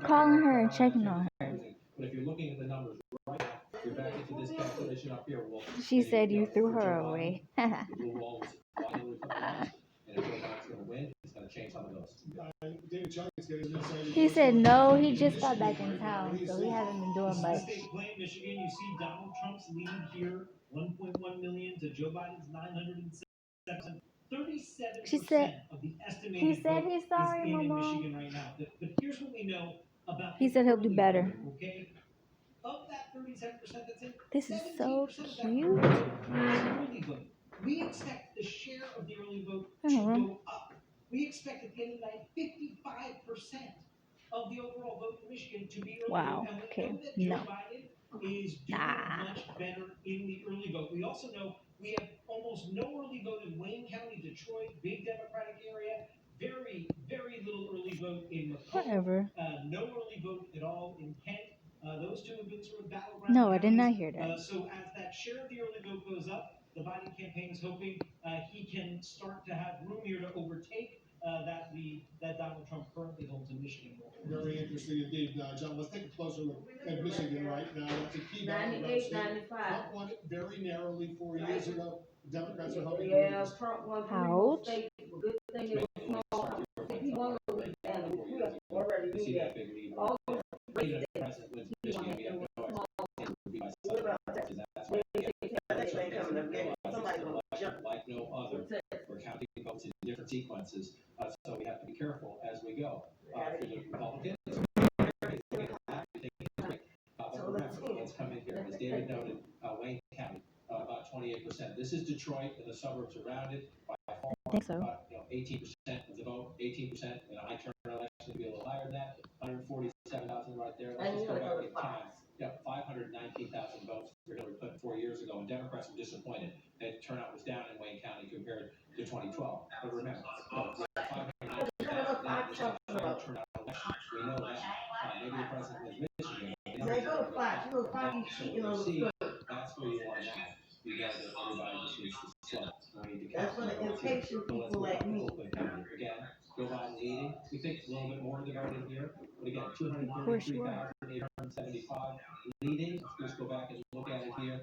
Calling her and checking on her. But if you're looking at the numbers right now, you're back into this calculation up here. Well, she said you threw her away. He said no, he just got back in town, so he hasn't been doing much. Michigan, you see Donald Trump's lead here, 1.1 million to Joe Biden's 907. 37% of the estimated he said vote he's sorry, is in Mama. Michigan right now. But here's what we know about He said he'll do better. Okay? Of that 37% that's in, this is so cute. Early vote. We expect the share of the early vote to go up. We expect at the end of the night 55% of the overall vote in Michigan to be early wow. vote. Okay. And we know that Joe Biden is doing much better in the early vote. We also know we have almost no early vote in Wayne County, Detroit, big Democratic area. Very, very little early vote in Macomb. No early vote at all in Kent. Those two have been sort of battleground. No, I did not hear that. So as that share of the early vote goes up, the Biden campaign is hoping he can start to have room here to overtake that lead that Donald Trump currently holds in Michigan. Very interesting indeed. John, let's take a closer look at Michigan right now. That's a key 98, 95. Trump won it very narrowly 4 years ago. The Democrats are hoping to Trump won out. States. Good thing it was small. He won Louisiana. We already knew that. All the states he won it was small. Like no other, we're counting votes in different sequences, so we have to be careful as we go. For the Republicans, let's come in here. As David noted, Wayne County, about 28%. This is Detroit and the suburbs around it. By far, I think so. 18% of the vote, 18%. In a high turnout election, to be a little higher than that. 147,000 right there. Let's just go back in time. 519,000 votes for Hillary Clinton 4 years ago, and Democrats were disappointed that turnout was down in Wayne County compared to 2012. But remember, 519,000 turnout election. We know that. Maybe the president was Michigan. That's where you are now. You know that everybody just needs to slow. We need to count. That's what impatient people like me. Again, Joe Biden leading. We think a little bit more of the vote in here. But again, 233,875 leading. Let's just go back and look at it here.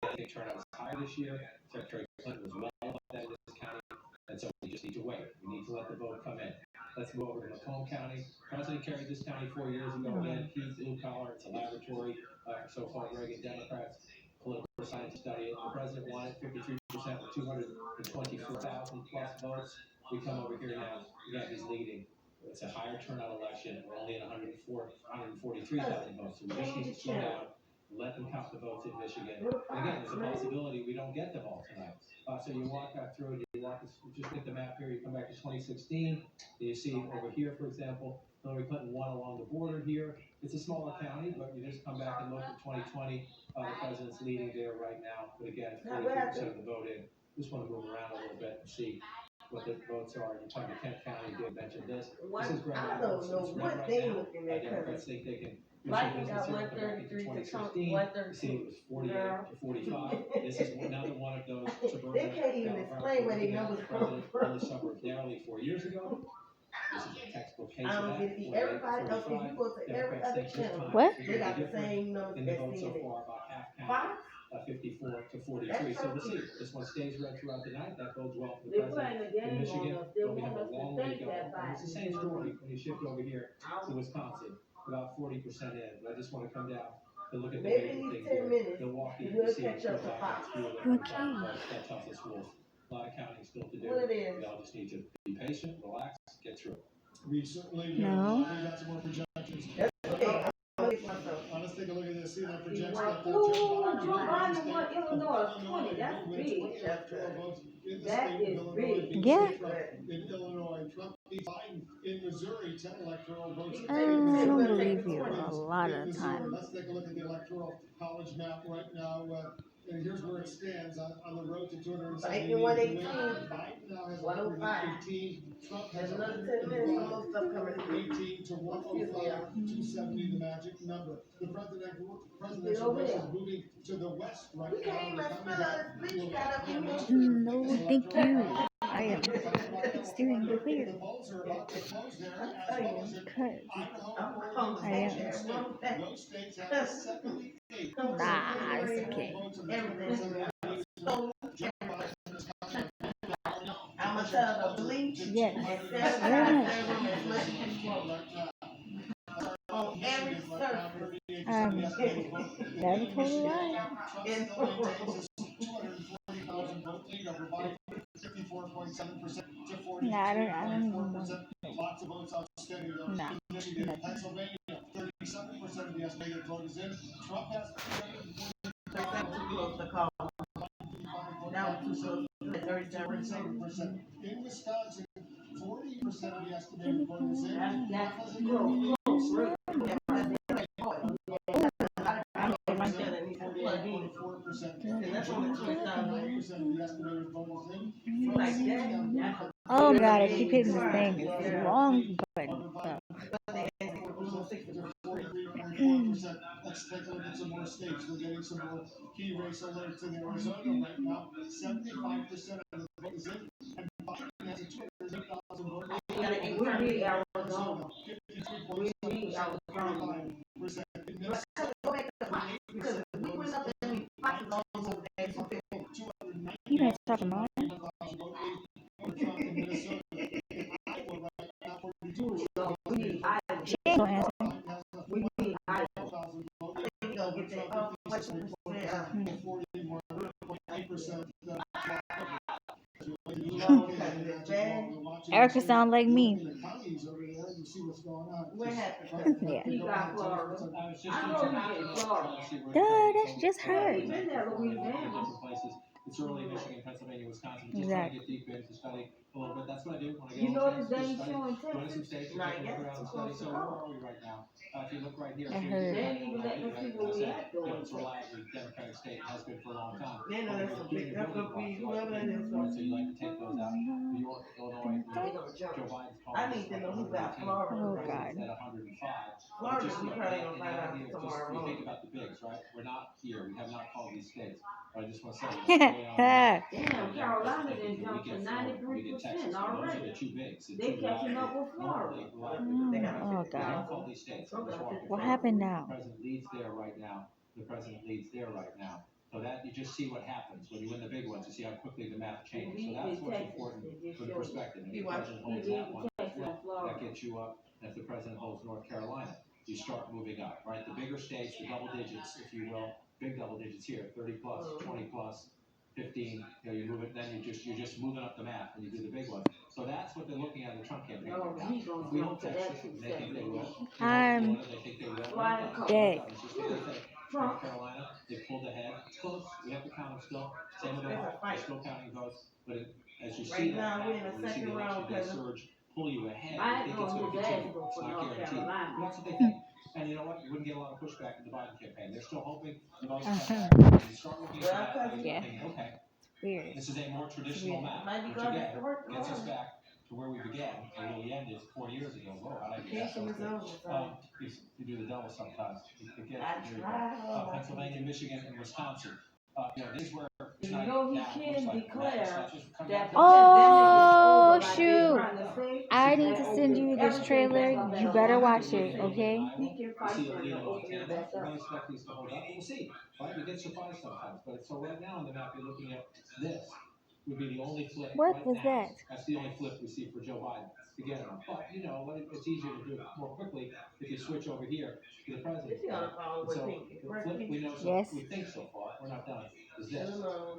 I think turnout was higher this year. Secretary Clinton was well above that in this county. And so we just need to wait. We need to let the vote come in. Let's move over to Macomb County. President carried this county 4 years ago. Again, key blue collar. It's a laboratory for so-called Reagan Democrats. Political science study it. The president won it 53% with 224,000 plus votes. We come over here now. Again, he's leading. It's a higher turnout election. We're only at 143,000 votes. So we just need to slow down. Let them count the votes in Michigan. And again, there's a possibility we don't get them all tonight. So you walk through it. You just get the map here. You come back to 2016. You see over here, for example, Hillary Clinton won along the border here. It's a smaller county, but you just come back and look at 2020. The president's leading there right now. But again, 43% of the vote in. Just want to move around a little bit and see what the votes are. You come to Kent County, Dave mentioned this. This is Grand Rapids. It's red right now. Democrats think they can do some business here. Come back into 2016. You see it was 48 to 45. This is another one of those suburban. They can't even explain where they numbers come from. The suburbs narrowly 4 years ago. This is a textbook case I of don't that. get everybody else. If you go to every other channel, What? They got the same numbers in the as vote so CNN. far, about half count. 54 to 43. So we'll see. This one stays red throughout the night. That bodes well for the president in Michigan. But we have a long way to go. And it's the same story when you shift over here to Wisconsin. About 40% in. But I just want to come down and look at the Maybe major these thing 10 here. minutes, Milwaukee, you will DC, catch up to Fox. That tells us we'll a lot of counting still to do. What it is. We all just need to be patient, relax, get through it. We certainly got some more projections. Okay. Let's take a look at this. See that projection. Joe Biden won Illinois 20. That's big. That is big. Yeah. In Illinois, Trump beat Biden in Missouri, 10 electoral votes. I don't believe you a lot of time. Let's take a look at the electoral college map right now. And here's where it stands on the road to 270. Biden now has 115. Trump has another 10 minutes. More stuff coming. 18 to 105, 270, the magic number. The presidential race is moving to the west right now. No, thank you. I am. steering clear. The polls are about to close there, as well as in Cause Idaho, I Oregon, am. Washington State. Those states have 78 Nah, it's more okay. votes in the 270 Joe Biden is coming I'm gonna tell the police Yes. very Very much much. right now. On every surface. 38% That's a total lie. Trump still maintains his 240,000 vote lead over Biden, 54.7% to Nah, I don't even want 42.4%. Lots of votes outstanding though. nah, In Michigan, nothing. Pennsylvania, 37% of the estimated vote is in. Trump has 340 Too close to call. Now we're too close to 37%. In Wisconsin, 40% of the estimated vote is in. That's close, close, really. I'm right there that needs to plug in. 44%. And that's only 20,000. of the estimated vote is in. Like that, that's a Oh my god, I keep hitting this thing. It's the wrong button. Oh. almost 43.4%. Let's take a look at some more states. We're getting some more key race alerts in Arizona right now. 75% of the vote is in, and Biden has a 208,000 vote. We need Arizona. 53.75%. In Minnesota, Go back to the box, because we went up there and we fought all over there. You guys talking about? We need Iowa. She ain't gonna answer. We need Iowa. We gonna get that. Erica sound like me. What happened? Yeah. He got Florida. I know he get Florida. Duh, that's just her. He's been there, Louisiana. It's early Michigan, Pennsylvania, Wisconsin. Just trying to get deep into study a little bit. That's what I do when I get You a know little this chance day to study. show in Go to some Texas? states and Not take a look yet. around and study. So where are we right now? If you look right here, I heard. They ain't even letting us see where we at though. it's a reliably Democratic state, has been for a long time. Then that's a big, that's gonna be whoever that is. Right, so you like to take those out. New York, Illinois, They gonna jump. Joe Biden's calling I need to know who got Florida. Oh the God. president's at 105. Florida, Just, we you know, probably the gonna find out idea is just, tomorrow you think morning. about the bigs, right? We're not here. We have not called these states. But I just want to say, what's going on Yeah. Damn, Carolina didn't jump to 93% already. Those are the two bigs. They catching up with Florida. Oh We God. haven't called these states. What happened now? The president leads there right now. The president leads there right now. So that you just see what happens when you win the big ones. You see how quickly the map changes. So that's what's important for the perspective. If the president holds that one, that gets you up. And if the president holds North Carolina, you start moving up, right? The bigger states, the double digits, if you will, big double digits here, 30 plus, 20 plus, 15. You know, you move it, then you're just moving up the map, and you do the big ones. So that's what they're looking at in the Trump campaign right now. If we hold Texas, and they think they will. I'm They think they will. dead. It's just what they think. North Carolina, they pulled ahead. It's close. We have to count them still. Same with Ohio. We're still counting votes. But as you see that, now we're in the when you see second the election round, day cousin. surge pull you ahead, I you think know it's going to his ass continue. go It's for not North guaranteed. Carolina. But that's what they think. And you know what? You wouldn't get a lot of pushback in the Biden campaign. They're still hoping the votes come back. When you start looking at that, Yeah. thinking, okay, Weird. this is a more traditional map, which again gets us back to where we began and where we ended 4 years ago. Whoa, how did I get that? You do the double sometimes. It gets you. Pennsylvania, Michigan, and Wisconsin. You know, these were. You know he can declare that Oh shoot! I need to send you this trailer. You better watch it, okay? He can fight for the opening back We up. expect these to hold up. We'll see. Right? We get surprised sometimes. But so right now on the map, you're looking at this. Would be the only flip. What right was now. that? That's the only flip we see for Joe Biden to get him. But you know, it's easier to do it more quickly if you switch over here to the president. So the flip we know, Yes. we think so far, we're not done. Is this?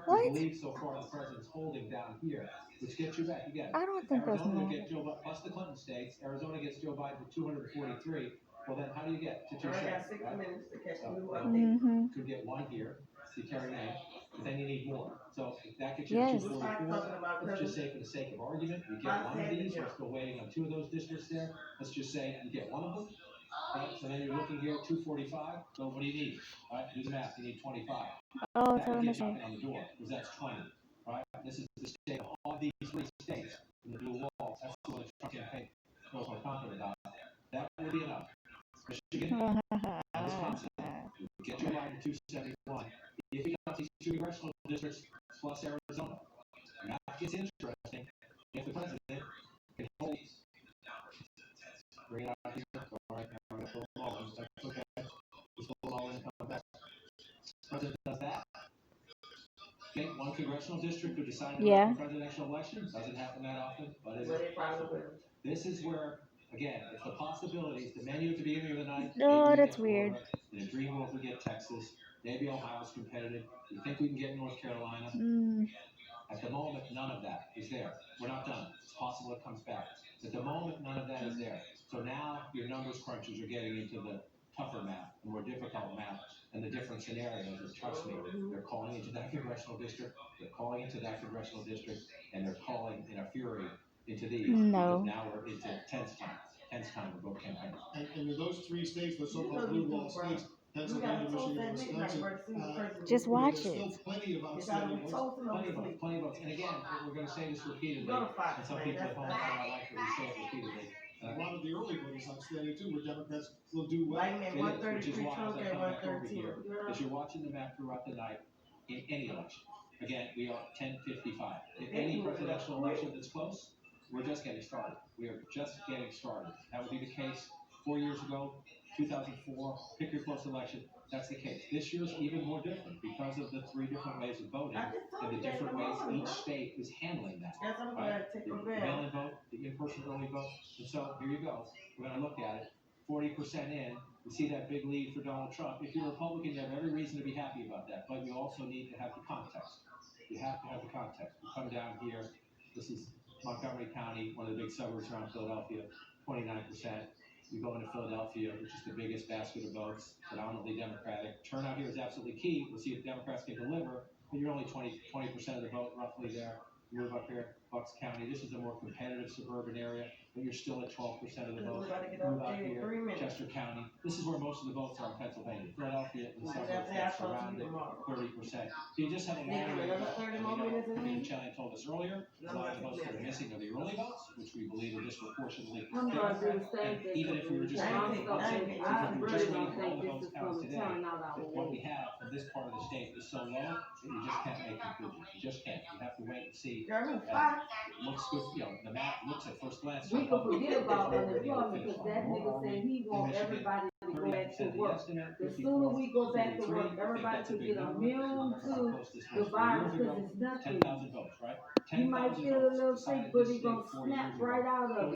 What? We believe so far the president's holding down here, which gets you back again. I don't think that's Arizona would normal. get Joe Biden plus the Clinton states. Arizona gets Joe Biden to 243. Well, then how do you get to I got 6 270? minutes to catch the new Mm-hmm. Could get one here to carry in, but then you need more. So if that gets you Yes. to 244, let's just say for the sake of argument, you get one of these. We're still waiting on 2 of those districts there. Let's just say you get one of them. Right? So then you're looking here at 245. So what do you need? All right, do the math. You need 25. Oh, That tell would him get to knocking on the door because that's 20. Right? This is the state of all these 3 states in the blue wall. That's what the Trump campaign feels more confident about. That would be enough. Michigan and Wisconsin would get Joe Biden to 271. If he got these 2 congressional districts plus Arizona, now it gets interesting. If the president All right, now we're going to pull them all. It's like, okay, just pull them all in and come back. President does that. Okay, one congressional district who decided to run the presidential election. Doesn't happen that often, but it is. This is where, again, it's the possibilities. The menu at the beginning of the night. Oh, that's weird. In a dream world, we get Texas. Maybe Ohio's competitive. We think we can get North Carolina. At the moment, none of that is there. We're not done. It's possible it comes back. At the moment, none of that is there. So now your numbers crunchers are getting into the tougher math, the more difficult math, and the different scenarios. And trust me, they're calling into that congressional district. They're calling into that congressional district, and they're calling in a fury into these. No. Because now we're into tense time. Tense time for vote campaign. And in those three states, the so-called blue wall states, Pennsylvania, Michigan, Wisconsin, Just watch there's it. still plenty of outstanding votes. Plenty of votes. And again, we're going to say this repeatedly, and some people at home might not like that we say it repeatedly. A lot of the early voters outstanding too, where Democrats will do well. Which is why, as I come back over here, as you're watching the map throughout the night, in any election, again, we are 10:55. In any presidential election that's close, we're just getting started. We are just getting started. That would be the case 4 years ago, 2004, pick your close election. That's the case. This year's even more different because of the three different ways of voting and the different ways each state is handling that. Right? The mail-in vote, the in-person early vote. And so here you go. We're going to look at it. 40% in. You see that big lead for Donald Trump. If you're a Republican, you have every reason to be happy about that. But you also need to have the context. You have to have the context. You come down here. This is Montgomery County, one of the big suburbs around Philadelphia, 29%. You go into Philadelphia, which is the biggest basket of votes, predominantly Democratic. Turnout here is absolutely key. We'll see if Democrats can deliver, but you're only 20% of the vote roughly there. You move up here, Bucks County. This is a more competitive suburban area, but you're still at 12% of the vote. Move out here, Chester County. This is where most of the votes are in Pennsylvania. Philadelphia and the suburbs that surround it, 30%. You just have a long way to go. Peter Chellian told us earlier, a lot of the votes that are missing are the early votes, which we believe are disproportionately Democratic. And even if we were just waiting for all the votes out today, what we have from this part of the state is so low that you just can't make conclusions. You just can't. You have to wait and see. It looks good, the map looks at first glance. We can forget about unemployment because that nigga said he wants everybody to go back to work. The sooner we go back to work, everybody can get immune to the virus because it's nothing. 10,000 votes, right? You might feel a little sick, but it's gonna snap right out of it.